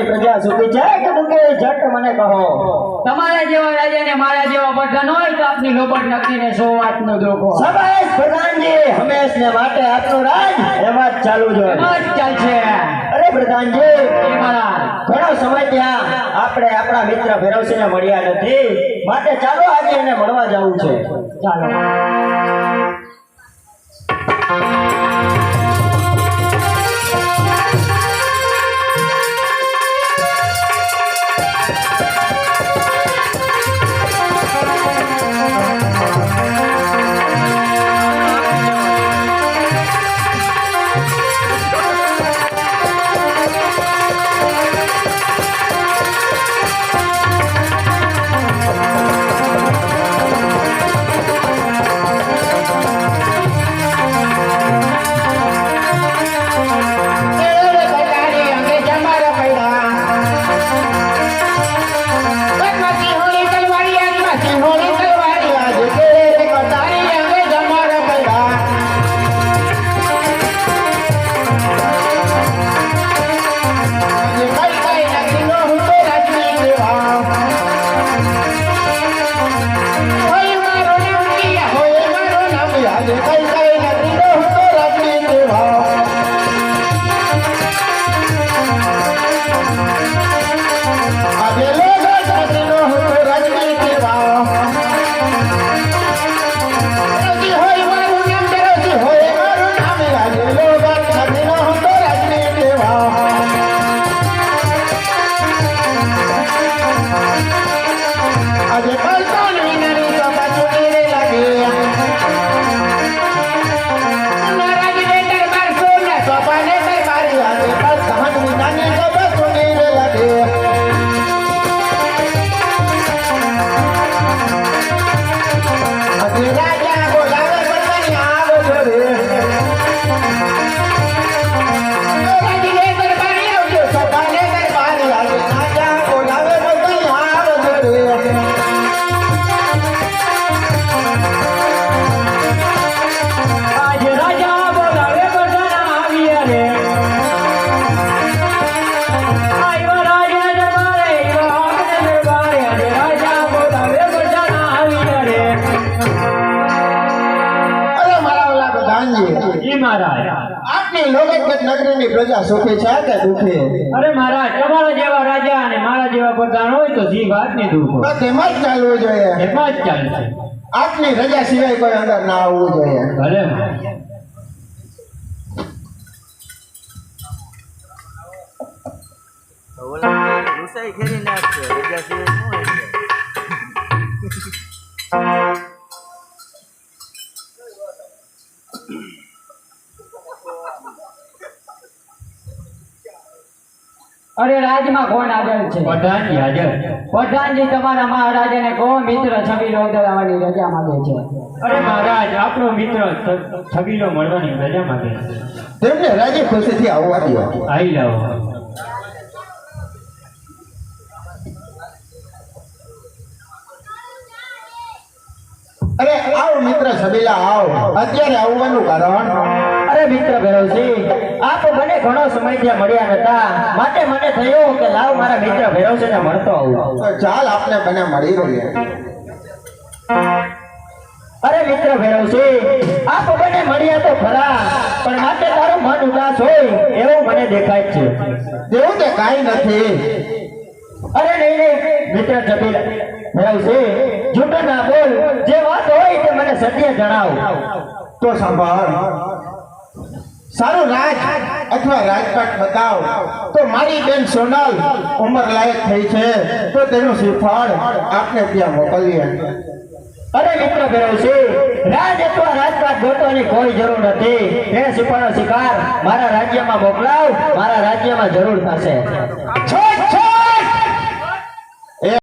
પ્રજા સુખી છે કે દુઃખી જટ મને કહો તમારા જેવા રાજાને મારા જેવા પ્રધાન હોય તો આપની લોબટ નક્કીને 100 વાતનો ધોકો સબાસ પ્રધાનજી હંમેશને માટે આપનું રાજ એમાં જ ચાલુ જોઈએ એમાં જ ચાલશે અરે પ્રધાનજી ઘણો સમય ત્યાં આપણે આપણા મિત્ર ભૈરવસિંહને મળ્યા નથી માટે ચાલો આજે એને મળવા જવું છે ચાલો આપની લોગત નગરીની પ્રજા સુખી છે કે દુઃખી અરે મહારાજ તમારા જેવા રાજા અને મારા જેવા પ્રધાન હોય તો જી વાતની દુઃખ તેમાં જ ચાલવું જોઈએ એમાં જ ચાલશે આપની રજા સિવાય કોઈ અંદર ના આવવું જોઈએ ભલે ઓલા ગુસાઈ ખેરી નાખશે રજા સિવાય શું હોય અરે રાજમાં કોણ આગળ છે પ્રધાનજી હાજર પ્રધાનજી તમારા મહારાજાને કહો મિત્ર છબીલો આવવાની રજા માંગે છે અરે મહારાજ આપણો મિત્ર છબીલો મળવાની રજા માંગે છે તેમને રાજી ખુશીથી આવવા દો આવી લાવો અરે આવો મિત્ર છબીલા આવો અત્યારે આવવાનું કારણ અરે મિત્ર ભૈરવસિંહ, આપ મને ઘણો સમયથી મળ્યા નતા, માટે મને થયું કે લાવ મારા મિત્ર ભૈરવસિંહને મળતો આવું. તો ચાલ આપણે બને મળી રહીએ. અરે મિત્ર ભૈરવસિંહ, આપ મને મળ્યા તો ખરા, પણ માટે તારું મન ઉદાસ હોય એવું મને દેખાય છે. તેવું તે કાંઈ નથી. અરે નહીં મિત્ર જબીલ ભૈરવસિંહ, જૂઠું ના બોલ, જે વાત હોય તે મને સત્ય જણાવ. તો સાંભળ, સારું રાજ અથવા રાજપાટ બતાવ. તો મારી બેન સોનલ ઉંમર લાયક થઈ છે, તો તેનું શ્રીફળ આપને ત્યાં મોકલીએ. અરે મિત્ર ભૈરવસિંહ, રાજ અથવા રાજપાટ ગોતવાની કોઈ જરૂર નથી. એ સિપાનો શિકાર મારા રાજ્યમાં મોકલાવ, મારા રાજ્યમાં જરૂર થશે. છો